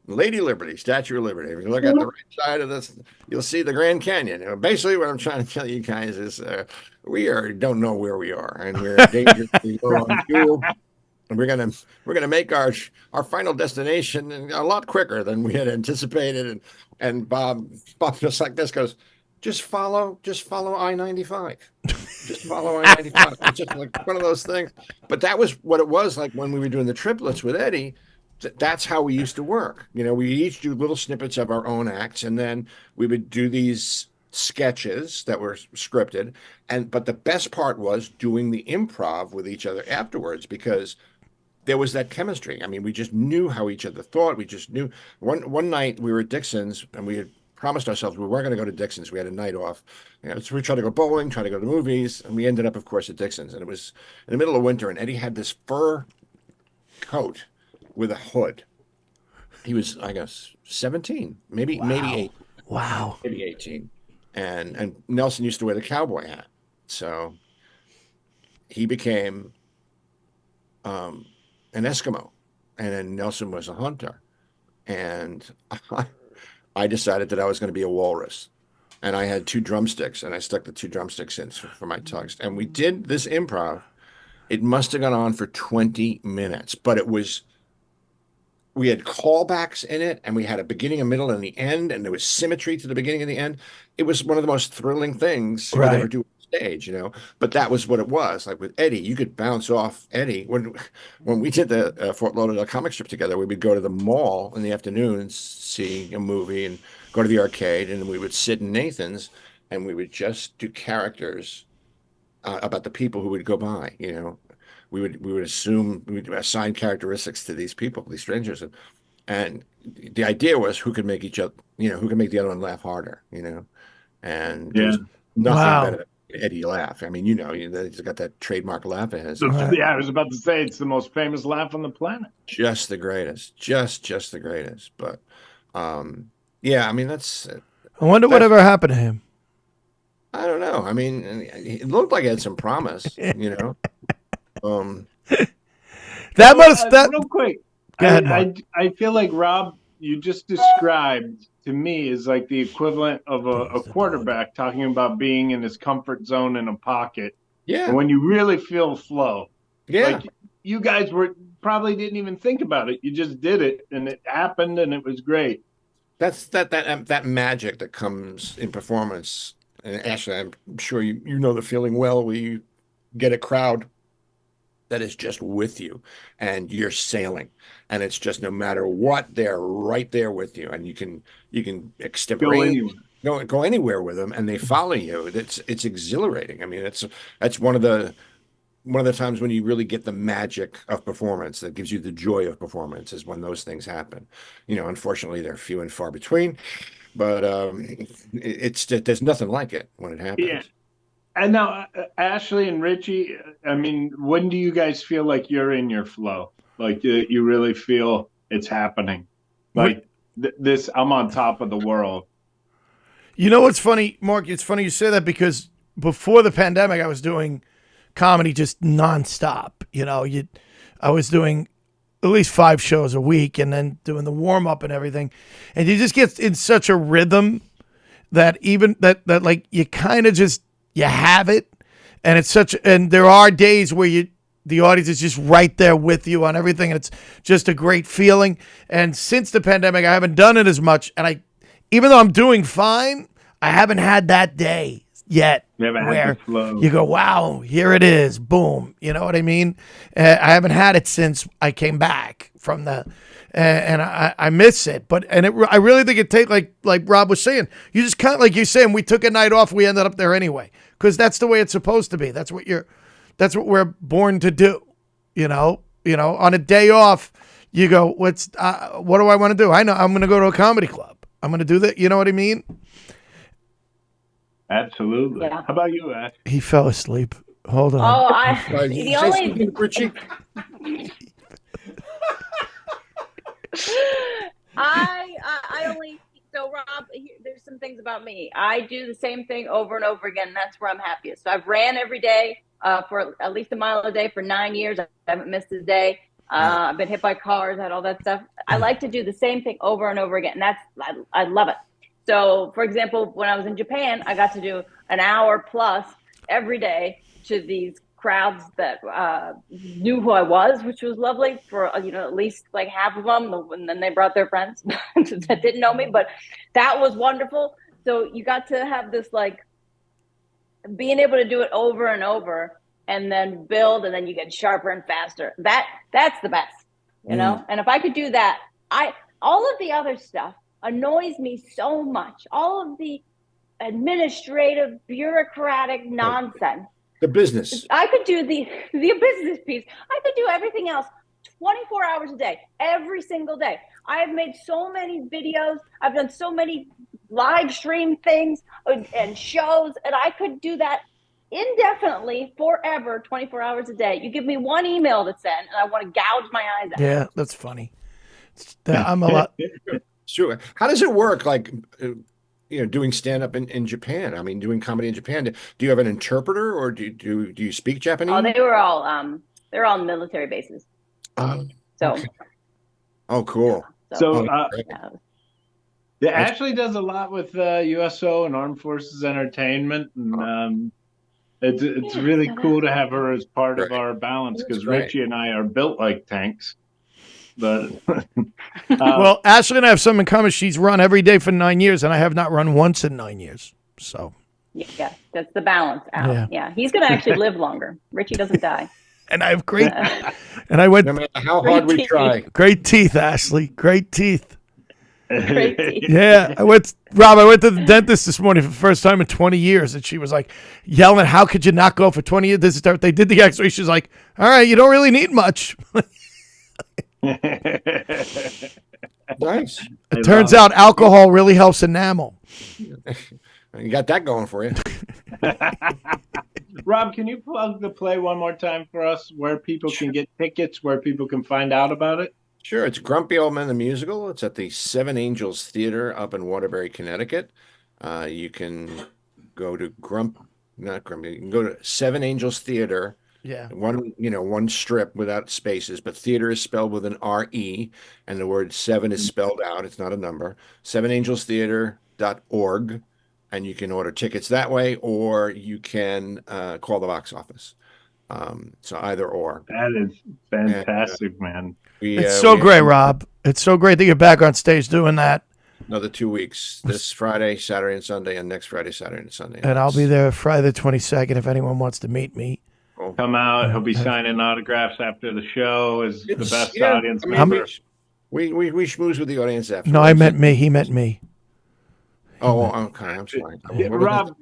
Lady Liberty, Statue of Liberty. If you look at the right side of this, you'll see the Grand Canyon. Basically, what I'm trying to tell you guys is we don't know where we are, and we're dangerously low on fuel. And we're gonna make our final destination a lot quicker than we had anticipated. And Bob just like this goes, just follow I-95. Just follow I-95. It's just like one of those things. But that was what it was like when we were doing the triplets with Eddie. That's how we used to work. We each do little snippets of our own acts, and then we would do these sketches that were scripted. But the best part was doing the improv with each other afterwards, because there was that chemistry. I mean, we just knew how each other thought. We just knew. One night we were at Dixon's, and we had promised ourselves we weren't going to go to Dixon's. We had a night off. So we tried to go bowling, tried to go to the movies, and we ended up, of course, at Dixon's. And it was in the middle of winter, and Eddie had this fur coat with a hood. He was, I guess, 17, maybe 8, Wow. maybe 18. And Nelson used to wear the cowboy hat. So he became an Eskimo, and then Nelson was a hunter. And I decided that I was going to be a walrus. And I had 2 drumsticks, and I stuck the 2 drumsticks in for my tugs. And we did this improv. It must have gone on for 20 minutes, but we had callbacks in it, and we had a beginning, a middle, and the end, and there was symmetry to the beginning and the end. It was one of the most thrilling things you could ever do on stage, But that was what it was. Like with Eddie, you could bounce off Eddie. When we did the Fort Lauderdale comic strip together, we would go to the mall in the afternoons, see a movie, and go to the arcade, and we would sit in Nathan's, and we would just do characters about the people who would go by. We would assign characteristics to these people, these strangers, and the idea was who could make who could make the other one laugh harder, and there's nothing better than Eddie laugh. I mean, he's got that trademark laugh of his. Yeah, I was about to say it's the most famous laugh on the planet. Just the greatest, just the greatest. But yeah, I mean that's. I wonder whatever happened to him. I don't know. I mean, it looked like it had some promise, That must Real quick, Go ahead, Mark. I feel like Rob, you just described to me is like the equivalent of a quarterback talking about being in his comfort zone in a pocket. Yeah. And when you really feel flow. Yeah. Like you guys probably didn't even think about it. You just did it, and it happened, and it was great. That's that magic that comes in performance. And Ashley, I'm sure you know the feeling well. get a crowd that is just with you, and you're sailing, and it's just no matter what, they're right there with you, and you can Go extemporate, anywhere. go anywhere with them, and they follow you. It's exhilarating. I mean, that's one of the times when you really get the magic of performance, that gives you the joy of performance, is when those things happen. Unfortunately, they're few and far between, but it's just, there's nothing like it when it happens. Yeah. And now, Ashley and Richie, I mean, when do you guys feel like you're in your flow? Like you really feel it's happening? Like this, I'm on top of the world. You know what's funny, Mark? It's funny you say that, because before the pandemic, I was doing comedy just nonstop. I was doing at least 5 shows a week, and then doing the warm up and everything. And you just get in such a rhythm that even that like you kind of just, you have it. And and there are days where the audience is just right there with you on everything. And it's just a great feeling. And since the pandemic, I haven't done it as much. And even though I'm doing fine, I haven't had that day yet where you go, wow, here it is, boom. You know what I mean? I haven't had it since I came back from and I miss it. I really think it takes, like Rob was saying, you just kind of, like you're saying, we took a night off, we ended up there anyway, because that's the way it's supposed to be. That's what we're born to do. On a day off, you go, what do I want to do? I know I'm going to go to a comedy club. I'm going to do that. You know what I mean? Absolutely. Yeah. How about you, Ash? He fell asleep. Hold on. Oh, the only Richie. I only, so Rob, there's some things about me. I do the same thing over and over again. And that's where I'm happiest. So I've ran every day for at least a mile a day for 9 years. I haven't missed a day. I've been hit by cars, had all that stuff. I like to do the same thing over and over again. And I love it. So, for example, when I was in Japan, I got to do an hour plus every day to these crowds that knew who I was, which was lovely for, at least like half of them. And then they brought their friends that didn't know me, but that was wonderful. So you got to have this, like, being able to do it over and over and then build, and then you get sharper and faster. That's the best, know? And if I could do that, all of the other stuff annoys me so much. All of the administrative, bureaucratic nonsense. The business. I could do the business piece. I could do everything else 24 hours a day, every single day. I have made so many videos. I've done so many live stream things and shows, and I could do that indefinitely, forever, 24 hours a day. You give me one email to send, and I want to gouge my eyes out. Yeah, that's funny. I'm a lot. Sure. How does it work? Like, doing stand up in Japan. I mean, doing comedy in Japan. Do you have an interpreter, or do you speak Japanese? Oh, they're all military bases. So. Okay. Oh, cool. So Ashley does a lot with USO and Armed Forces Entertainment, and it's really cool to have her as part of our balance, because Richie and I are built like tanks. But well, Ashley and I have something in common. She's run every day for 9 years, and I have not run once in 9 years. So yeah, that's the balance out. Yeah, he's going to actually live longer. Richie doesn't die. And I have great. And I went. No matter how hard we try. Great teeth, Ashley. Great teeth. Great teeth. Yeah, I went to the dentist this morning for the first time in 20 years, and she was like yelling, "How could you not go for 20 years?" They did the X-ray. She's like, "All right, you don't really need much." Nice. It turns out alcohol really helps enamel. You got that going for you. Rob, can you plug the play one more time for us, where people can get tickets, where people can find out about it? Sure. It's Grumpy Old Men the Musical. It's at the Seven Angels Theater up in Waterbury, Connecticut. You can go to you can go to Seven Angels Theater. Yeah. One strip without spaces, but theater is spelled with an R-E, and the word seven is spelled out. It's not a number. sevenangelstheater.org, and you can order tickets that way, or you can call the box office. So either or. That is fantastic, man. It's so great, Rob. It's so great that you're back on stage doing that. Another 2 weeks. This Friday, Saturday, and Sunday, and next Friday, Saturday, and Sunday. And I'll be there Friday the 22nd if anyone wants to meet me. So come out. He'll be signing autographs after the show as the best yeah, audience I mean, member. we schmooze with the audience after. No, I meant me. He meant me. Oh, okay. I'm sorry. What was Rob,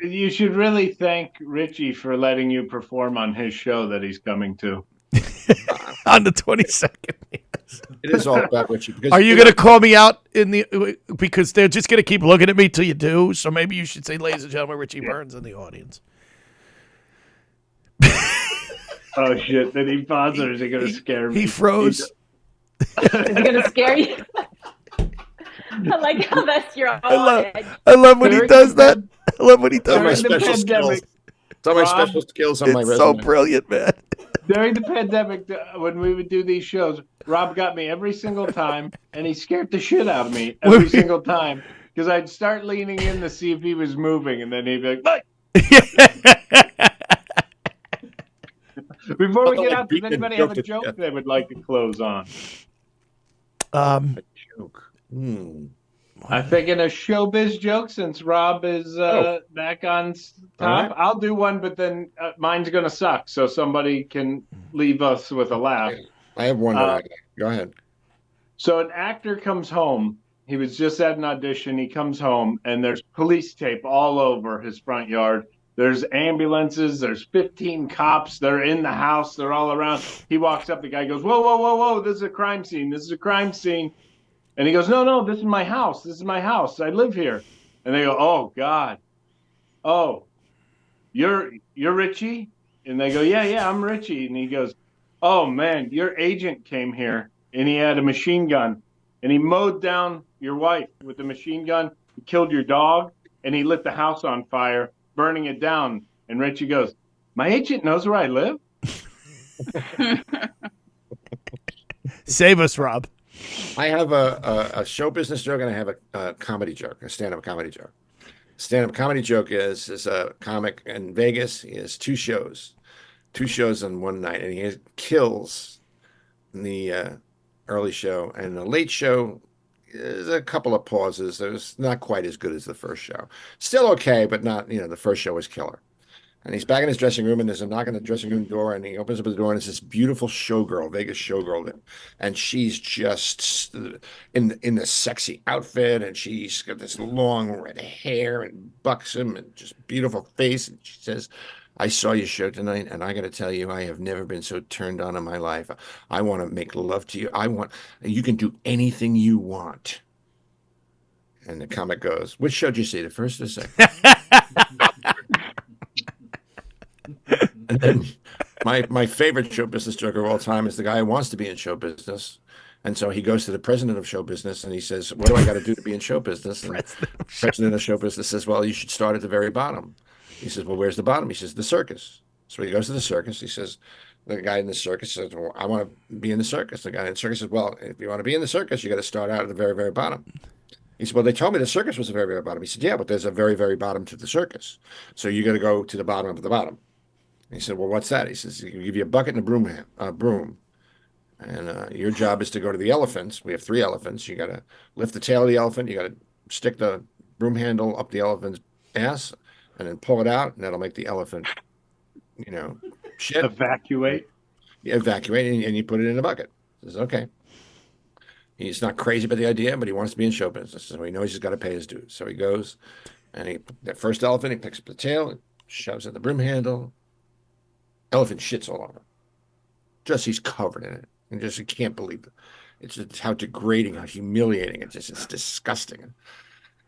you should really thank Richie for letting you perform on his show that he's coming to. On the 22nd. it? It is all about Richie. Because, Are you going to call me out because they're just going to keep looking at me till you do? So maybe you should say, ladies and gentlemen, Richie Byrne's in the audience. Oh shit! Did he pause or is he going to scare me? He froze. Is it going to scare you? I like how that's your edge. I love when he During does the that. I love when he does Some of my During the special skills. pandemic, Some of my Rob, special skills on my It's resume. so brilliant, man. During the pandemic, when we would do these shows, Rob got me every single time, and he scared the shit out of me every single time because I'd start leaning in to see if he was moving, and then he'd be like, "Mike." Before we get out, does anybody have a joke they would like to close on? Joke. I'm thinking a showbiz joke since Rob is back on top. right. I'll do one, but then mine's going to suck, so somebody can leave us with a laugh. I have one. Go ahead. So an actor comes home. He was just at an audition. He comes home, and there's police tape all over his front yard. There's ambulances. There's 15 cops. They're in the house. They're all around. He walks up. The guy goes, "Whoa, whoa, whoa, whoa! This is a crime scene. This is a crime scene." And he goes, "No, this is my house. This is my house. I live here." And they go, "Oh God, oh, you're Richie?" And they go, "Yeah, I'm Richie." And he goes, "Oh man, your agent came here and he had a machine gun and he mowed down your wife with the machine gun. He killed your dog and he lit the house on fire, burning it down." And Richie goes, "My agent knows where I live?" Save us, Rob. I have a show business joke and I have a comedy joke, a stand-up comedy joke. Stand-up comedy joke is a comic in Vegas. He has two shows on one night, and he kills in the early show. And the late show, there's a couple of pauses. There's not quite as good as the first show. Still okay, but not, the first show was killer. And he's back in his dressing room, and there's a knock on the dressing room door, and he opens up the door, and it's this beautiful showgirl, Vegas showgirl, and she's just in the sexy outfit, and she's got this long red hair and buxom and just beautiful face, and she says, "I saw your show tonight, and I got to tell you, I have never been so turned on in my life. I want to make love to you. You can do anything you want." And the comic goes, "Which show did you see, the first or the second?" And then my favorite show business joke of all time is the guy who wants to be in show business. And so he goes to the president of show business and he says, "What do I got to do to be in show business?" And the president of show business says, "Well, you should start at the very bottom." He says, "Well, where's the bottom?" He says, "The circus." So he goes to the circus. He says, the guy in the circus says, "Well, I want to be in the circus." The guy in the circus says, "Well, if you want to be in the circus, you got to start out at the very, very bottom." He said, "Well, they told me the circus was the very, very bottom." He said, "Yeah, but there's a very, very bottom to the circus. So you got to go to the bottom of the bottom." He said, "Well, what's that?" He says, "You give you a bucket and a broom. And your job is to go to the elephants. We have 3 elephants. You got to lift the tail of the elephant. You got to stick the broom handle up the elephant's ass and then pull it out. And that'll make the elephant, shit. Evacuate. You evacuate and you put it in a bucket." He says, "Okay." He's not crazy about the idea, but he wants to be in show business. So he knows he's got to pay his dues. So he goes and that first elephant, he picks up the tail, shoves in the broom handle. Elephant shits all over. Just he's covered in it. And just, you can't believe it. It's just how degrading, how humiliating. It's disgusting.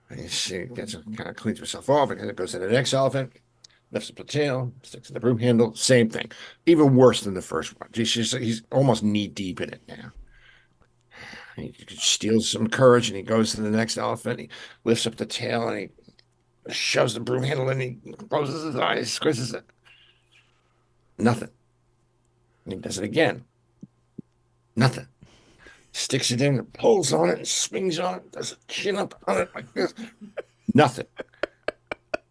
And she kind of cleans herself off, and it goes to the next elephant, lifts up the tail, sticks in the broom handle, same thing. Even worse than the first one. He's almost knee deep in it now. He steals some courage, and he goes to the next elephant. He lifts up the tail, and he shoves the broom handle, and he closes his eyes, squeezes it. Nothing. And he does it again. Nothing. Sticks it in, pulls on it, and swings on it, does a chin up on it like this. Nothing.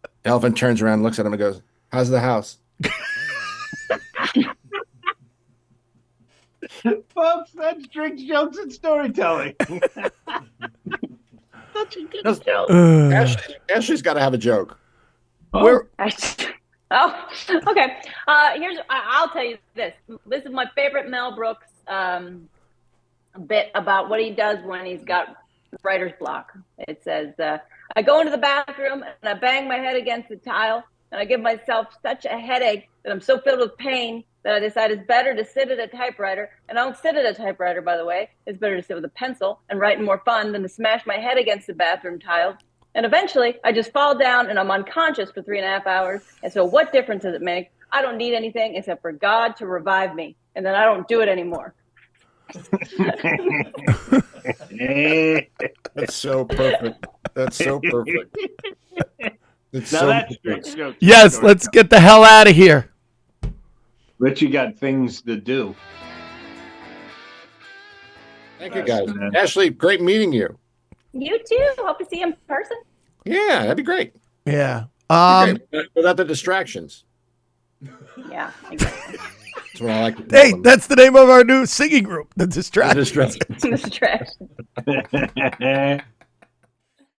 The elephant turns around, looks at him, and goes, "How's the house?" Folks, that's Drink Jokes and Storytelling. Such a good joke. Ashley's got to have a joke. I Oh, okay. I'll tell you this. This is my favorite Mel Brooks bit about what he does when he's got writer's block. It says, I go into the bathroom and I bang my head against the tile and I give myself such a headache that I'm so filled with pain that I decide it's better to sit at a typewriter. And I don't sit at a typewriter, by the way. It's better to sit with a pencil and write more fun than to smash my head against the bathroom tile. And eventually, I just fall down and I'm unconscious for 3.5 hours. And so what difference does it make? I don't need anything except for God to revive me. And then I don't do it anymore. That's so perfect. That's so perfect. It's Now so that's perfect. true. Yes, let's get the hell out of here. Richie got things to do. Thank you, guys. Ashley, great meeting you. You too. Hope to see you in person. Yeah, that'd be great. Yeah. Great. Without the distractions. Yeah, exactly. That's what I like to call Hey, them. that's the name of our new singing group, The The Distractions. distractions. Distraction.